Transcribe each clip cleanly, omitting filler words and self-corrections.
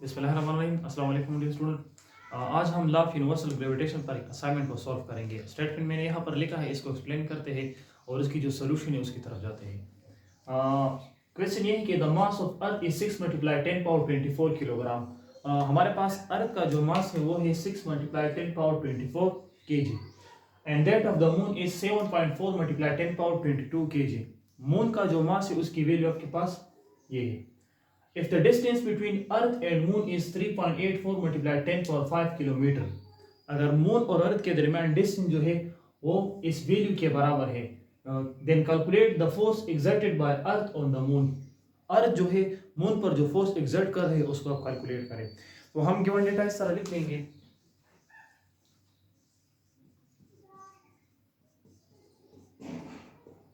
बिस्मिल्लाहिर्रहमानिर्रहीम। अस्सलाम वालेकुम डियर स्टूडेंट। आज हम लॉ ऑफ यूनिवर्सल ग्रेविटेशन पर एक असाइनमेंट को सॉल्व करेंगे। स्टेटमेंट मैंने यहाँ पर लिखा है, इसको एक्सप्लेन करते हैं और इसकी जो सोल्यूशन है उसकी तरफ जाते हैं। क्वेश्चन ये है कि the mass of earth is 6 × 10 power 24 kilogram. हमारे पास अर्थ का जो मास है वो है 6 × 10 power 24 kg and that of the moon is 7.4 × 10 power 22 kg। Moon का जो मास है उसकी वैल्यू आपके पास ये है। If the distance between Earth and Moon is 3.84 × 10⁵ kilometre, अगर मून और अर्थ के दरमियान डिस्टेंस जो है वो इस वैल्यू के बराबर है, then calculate the force exerted by earth on the moon. Earth जो है मून पर जो फोर्स एक्सर्ट कर रहे हैं उसको आप कैलकुलेट करें। तो हम गिवन डेटा इस तरह लिख देंगे।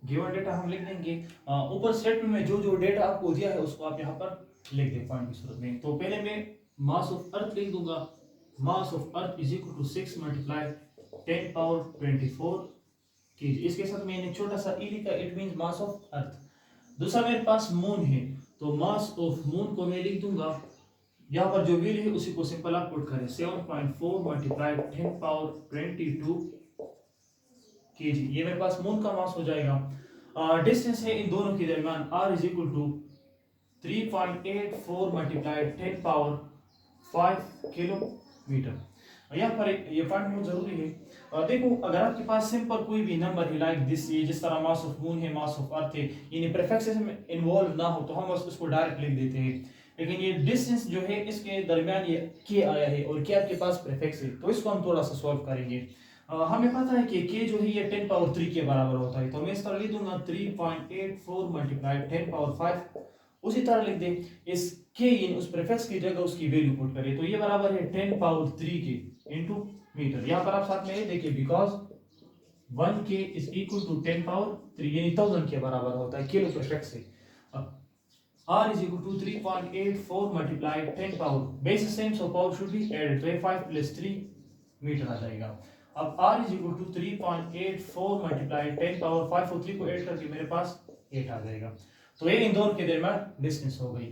गिवन डेटा हम लिख देंगे, ऊपर स्टेटमेंट में जो जो डेटा आपको दिया है उसको आप यहाँ पर लिख दें पॉइंट की सूरत में। तो पहले मैं मास ऑफ अर्थ लिख दूंगा। Mass of earth is equal to 6 × 10 power 24 kg। इसके साथ मैंने छोटा सा ई लिखा, it means mass of earth. दूसरा मेरे पास मून है, तो मास ऑफ मून को मैं लिख दूंगा, यहाँ पर जो वैल्यू है उसी को सिंपल आप पुट करें, 7.4 × 10 पावर 22 kg। ये मेरे पास मून का मास हो जाएगा। डिस्टेंस है इन दोनों के दरमियान, r is equal to 3.84 × 10 power 5 kilometre. यहाँ पर ये पॉइंट बहुत जरूरी है। देखो, अगर आपके पास सिंपल कोई भी नंबर है लाइक दिस, ये जिस तरह मास ऑफ मून है, मास ऑफ अर्थ है, यानी प्रीफिक्सेस में इन्वॉल्व ना हो तो हम बस उसको डायरेक्ट लिख देते हैं। लेकिन ये डिस्टेंस जो है इसके दरमियान ये के आया है और के आपके पास प्रीफिक्स है, तो इसको हम थोड़ा सा सॉल्व करेंगे। हमें पता है कि के जो है ये 10 पावर 3 के बराबर होता है, तो मैं इस तरह लिख दूंगा 3.84 × 10 पावर 5। उसी तरह लिख दे इस के इन उस प्रीफिक्स की जगह उसकी वैल्यू पुट करें, तो ये बराबर है 10 पावर 3 के इनटू मीटर। यहाँ पर आप साथ में ये देखिए, बिकॉज 1 के इज इक्वल टू 10 पावर 3 यानी 1000 के बराबर होता है किलो प्रीफिक्स से। r is equal to 3.84 × 10 power, basis same so power should be added, तो 5 + 3 मीटर आ जाएगा। अब r is equal to 3.84 × 10 power 5 और 3 को ऐड करके मेरे पास 8 आ जाएगा। तो ये इन दोनों के दरमियान डिस्टेंस हो गई।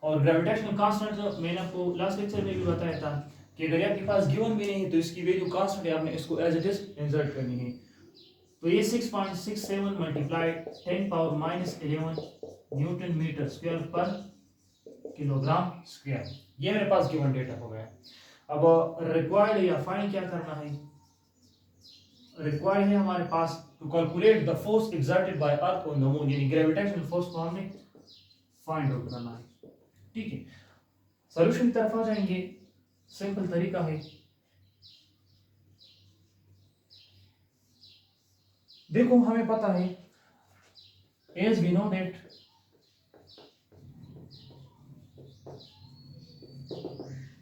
और ग्रेविटेशनल कांस्टेंट मैंने आपको लास्ट लेक्चर में भी बताया था कि अगर आपके पास गिवन भी नहीं है तो इसकी वैल्यू कांस्टेंट है, आपने इसको एज इट इज इंसर्ट करनी है। तो ये 6.67 × 10 पावर -11 न्यूटन मीटर स्क्वायर पर किलोग्राम स्क्वायर, ये मेरे पास गिवन डेटा हो गया। अब रिक्वायर्ड या फाइंड क्या करना है, रिक्वायर्ड है हमारे पास to calculate the force exerted by earth on the moon, यानी ग्रेविटेशनल फोर्स को हमने फाइंड आउट करना है। ठीक है, सॉल्यूशन की तरफ आ जाएंगे। सिंपल तरीका है, देखो हमें पता है एज वी नो दैट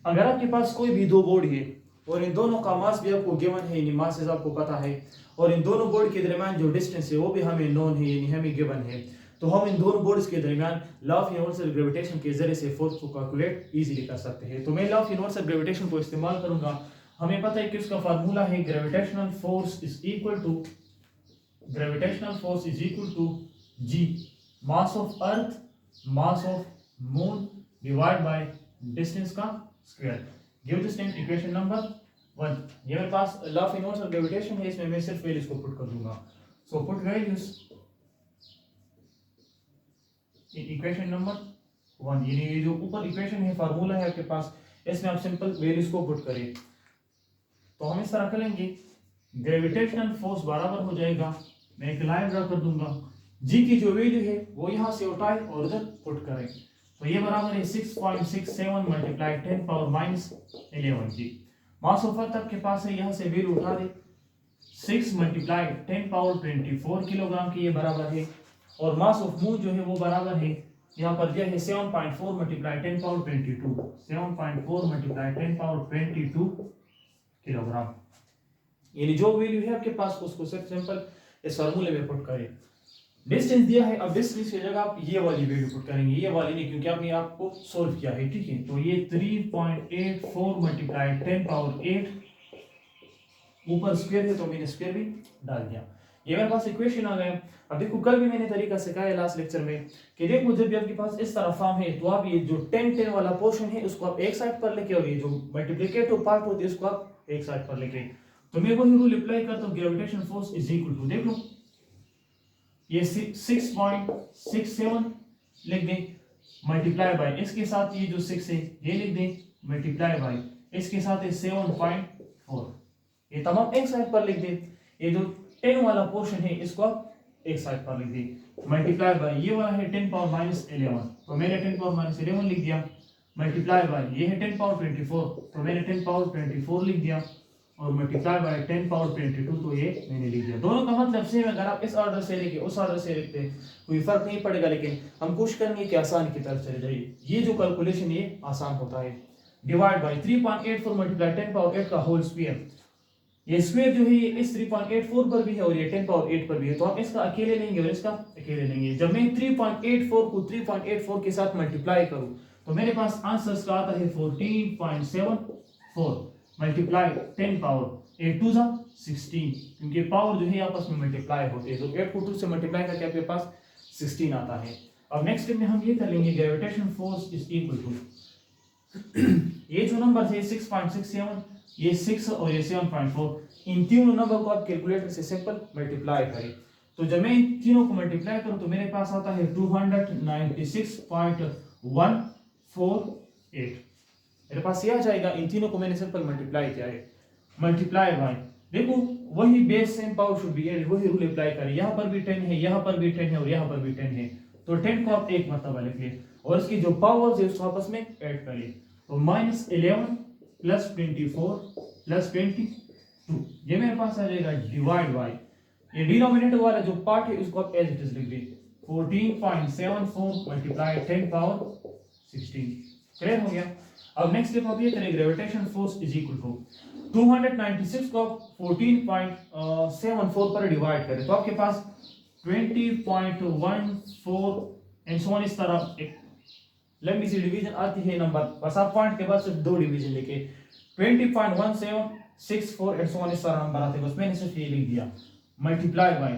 अगर आपके पास कोई भी दो बोर्ड है और इन दोनों का मास भी आपको गिवन है, यानी मासेस आपको पता है, और इन दोनों बोर्ड के दरमियान जो डिस्टेंस है वो भी हमें नोन है, यानी हमें गिवन है, तो हम इन दोनों बोर्ड्स के दरमियान लॉ ऑफ यूनिवर्सल ग्रेविटेशन के जरिए से फोर्स को कैलकुलेट इजीली कर सकते हैं। तो मैं लॉ ऑफ यूनिवर्सल ग्रेविटेशन को इस्तेमाल करूंगा। हमें पता है कि उसका फार्मूला है gravitational force is equal to G, mass of earth mass of moon divide by distance का square. Give this equation number 1। ये मेरे पास लॉ ऑफ यूनिवर्सल ग्रेविटेशन है, इसमें मैं सिर्फ वैल्यूज को पुट कर दूंगा। So put values in equation number 1, यानी ये जो ऊपर इक्वेशन है, फार्मूला है आपके पास, इसमें आप सिंपल वैल्यूज को पुट करें। तो हम इस तरह करेंगे, ग्रेविटेशनल फोर्स बराबर हो जाएगा, मैं एक लाइन ड्रा कर दूंगा, जी की जो वैल्यू है वो यहाँ से उठाए और उधर पुट करें, तो ये बराबर है 6.67 × 10 पावर -11 जी। मास ऑफ अर्थ आपके पास है, यहाँ से वैल्यू उठा दे, 6 × 10 पावर 24 किलोग्राम की ये बराबर है, और मास ऑफ मून जो है वो बराबर है, यहाँ पर दिया है 7.4 × 10 पावर 22, 7.4 × 10 पावर 22 किलोग्राम। यानी जो वैल्यू है आपके पास उसको सिर्फ सिंपल इस फार्मूले में पुट करें। डिस्टेंस दिया है, अब डिस्टेंस की जगह आप ये वाली वैल्यू पुट करेंगे, ये वाली नहीं, क्योंकि आपने आपको सॉल्व किया है। ठीक है, तो ये 3.84 × 10 पावर 8 ऊपर स्क्वायर है तो मैंने स्क्वायर भी डाल दिया। ये मेरे पास इक्वेशन आ गया। अब देखो कल भी मैंने तरीका सिखाया लास्ट लेक्चर में कि देखो जब भी आपके पास इस तरह फॉर्म है तो आप ये जो 10-10 वाला पोर्शन है उसको आप एक साइड पर लेके और ये जो मल्टीप्लिकेटिव पार्ट होती है उसको आप एक साइड पर लेके, तो मैं वही रूल अप्लाई करता हूँ, gravitation force is equal to, देख लो ये 6.67 लिख दें मल्टीप्लाई बाय इसके साथ ये जो 6 है ये लिख दें मल्टीप्लाई बाय इसके साथ है 7.4, ये तमाम एक साइड पर लिख दें। ये जो 10 वाला पोर्शन है इसको आप एक साइड पर लिख दें मल्टीप्लाई बाय ये वाला है 10 पावर माइनस 11, तो मैंने 10 पावर माइनस 11 लिख दिया, मल्टीप्लाई बाय ये है 10 पावर 24, तो मैंने 10 पावर 24 लिख दिया, और मल्टीप्लाई बाय 10 पावर 22, तो ये मैंने लिख दिया। दोनों का मतलब सेम है, अगर आप इस ऑर्डर से लेके उस ऑर्डर से लिखते कोई फर्क नहीं पड़ेगा, लेकिन हम कोशिश करेंगे कि आसान की तरफ चले जाइए। ये जो कैलकुलेशन ये आसान होता है, डिवाइड बाय 3.84 मल्टीप्लाई 10 पावर 8 का होल स्क्वायर, ये स्क्वायर जो है ये इस 3.84 पर भी है और ये 10 पावर 8 पर भी है, तो आप इसका अकेले लेंगे और इसका अकेले लेंगे। जब मैं 3.84 को 3.84 के साथ मल्टीप्लाई करूं तो मेरे पास आंसर का आता है 14.74 मल्टीप्लाई 10 पावर 8 टू 16, क्योंकि पावर जो है आपस में मल्टीप्लाई होते हैं, तो 8 को 2 से मल्टीप्लाई करके आपके पास 16 आता है। अब नेक्स्ट स्टेप में हम ये कर लेंगे gravitation force is equal to ये जो नंबर है 6.67, ये 6 और ये 7.4, इन तीनों नंबर को आप कैलकुलेटर से सिंपल मल्टीप्लाई करें। तो जब मैं इन तीनों को मल्टीप्लाई करूं तो मेरे पास आता है 296.148, मेरे पास ये आ जाएगा। इन तीनों को मैंने सिंपल मल्टीप्लाई किया है, मल्टीप्लाई बाय देखो वही base same power should be added, वही रूल अप्लाई करें, यहाँ पर भी 10 है, यहाँ पर भी 10 है और यहाँ पर भी 10 है, तो 10 को आप एक मरतबा लिखिए और इसकी जो पावर्स है उसको आपस में ऐड करिए, तो -11 + 24 + 22, ये मेरे पास आ जाएगा डिवाइड बाय ये डिनोमिनेटर वाला जो पार्ट है उसको आप एज इट इज लिख दीजिए 14.74 मल्टीप्लाई 10 पावर 16, क्लियर हो गया। अब नेक्स्ट स्टेप आप ये करें gravitation force is equal to 296 को 14.74 पर डिवाइड करें तो आपके पास 20.14 एंड सो ऑन, इस तरह एक लंबी सी डिवीजन आती है नंबर, बस आप पॉइंट के बाद सिर्फ दो डिवीजन लिखे 20.1764 एंड सो ऑन, इस तरह नंबर आते हैं, बस मैंने सिर्फ ये लिख दिया मल्टीप्लाई बाय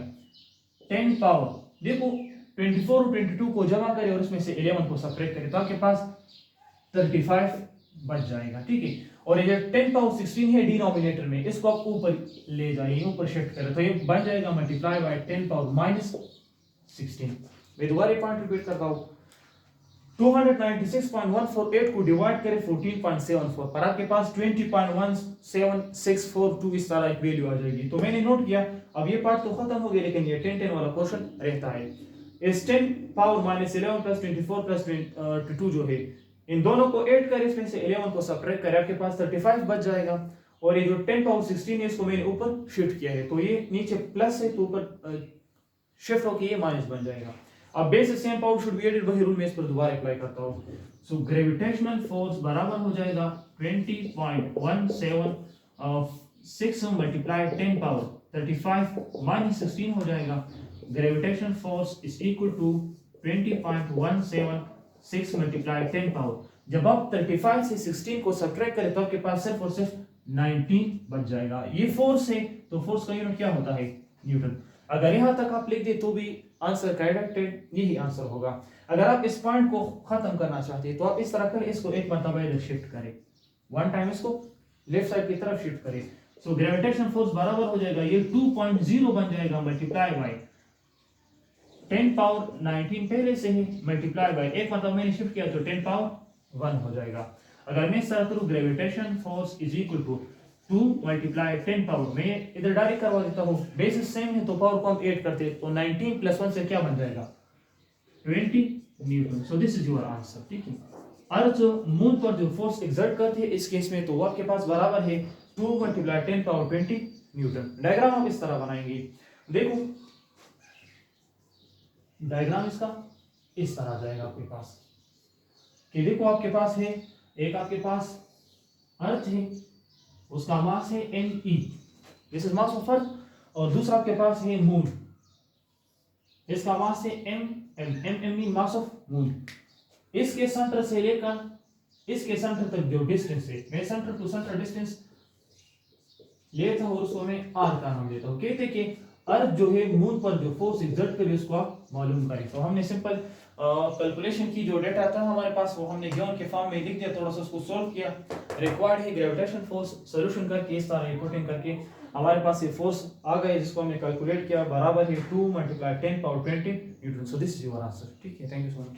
10 पावर, देखो 24 और 22 को जमा करें और उसमें से 11 को सब्ट्रैक्ट करें तो आपके पास 35 बच जाएगा, ठीक है। और ये 10 पावर 16 है डिनोमिनेटर में, इसको आप ऊपर ले जाइए, ऊपर शिफ्ट करें तो ये बन जाएगा मल्टीप्लाई बाय 10 पावर -16। मैं दोबारा पॉइंट रिपीट करता हूँ, 296.148 को डिवाइड करें 14.74 पर आपके पास 20.1762 इस तरह एक वैल्यू आ जाएगी, तो मैंने नोट किया। अब ये पार्ट तो खत्म हो गया लेकिन ये 10-10 वाला पोर्शन रहता है। इस 10 पावर -11 + 24 + 22 जो है इन दोनों को ऐड करें, इसमें से 11 को सब्ट्रैक्ट करें, आपके पास 35 बच जाएगा। और ये जो 10 पावर 16 है इसको मैंने ऊपर शिफ्ट किया है, तो ये नीचे प्लस है तो ऊपर शिफ्ट होकर ये माइनस बन जाएगा। अब base same power should be added, वही रूल में इस पर दोबारा अप्लाई करता हूं। सो ग्रेविटेशनल फोर्स बराबर हो जाएगा 20.176 मल्टीप्लाई 10 पावर 35 -16 हो जाएगा। Gravitational force is equal to 20.176 multiply 10 power, जब आप 35 से 16 को सब्ट्रैक्ट करें तो आपके पास सिर्फ और सिर्फ 19 बच जाएगा। ये फोर्स है तो फोर्स का यूनिट क्या होता है? न्यूटन। अगर यहां तक आप लिख दे तो भी आंसर करेक्ट है, यही आंसर होगा। अगर आप इस पॉइंट को खत्म करना चाहते हैं तो आप इस तरह करें, इसको एक मरतबा इधर शिफ्ट करें, वन टाइम इसको लेफ्ट साइड की तरफ शिफ्ट करें। सो ग्रेविटेशन फोर्स बराबर हो जाएगा, ये 2.0 बन जाएगा मल्टीप्लाई बाय 10 पावर 19 पहले से ही मल्टीप्लाई बाय एक मतलब मैंने शिफ्ट किया तो 10 पावर 1 हो जाएगा। अगर मैं इस तरह करूं gravitation force is equal to 2 multiply 10 power, मैं इधर डायरेक्ट करवा देता हूं, बेसिस सेम है तो पावर को हम ऐड करते हैं तो 19 + 1 से क्या बन जाएगा? 20 Newton. So this is your answer, ठीक है। अर्थ मून पर जो फोर्स एक्सर्ट करती है इस केस में तो वो आपके पास बराबर है 2 मल्टीप्लाई 10 पावर 20 न्यूटन। डायग्राम हम इस तरह बनाएंगे, देखो डायग्राम इसका इस तरह जाएगा आपके पास कि देखो आपके पास है एक आपके पास अर्थ है, उसका मास है me, this is mass of अर्थ, और दूसरा आपके पास है मून, इसका मास है m mean mass of moon. इसके सेंटर से लेकर इसके सेंटर तक जो डिस्टेंस है, मैं सेंटर टू सेंटर डिस्टेंस लेता हूं और उसको मैं r का नाम देता हूं। कहते कि अर्थ जो है मून पर जो फोर्स एग्जर्ट करे उसको आप मालूम करें। तो हमने सिंपल कैलकुलेशन की, जो डेटा था हमारे पास वो हमने गिवन के फॉर्म में लिख दिया, थोड़ा सा उसको सॉल्व किया। रिक्वायर्ड है ग्रेविटेशन फोर्स, सोल्यूशन करके इस तरह पुटिंग करके हमारे पास ये फोर्स आ गए जिसको हमने कैलकुलेट किया, बराबर है 2 × 10⁻20 Newton. So this is your answer. ठीक है, थैंक यू सो मच।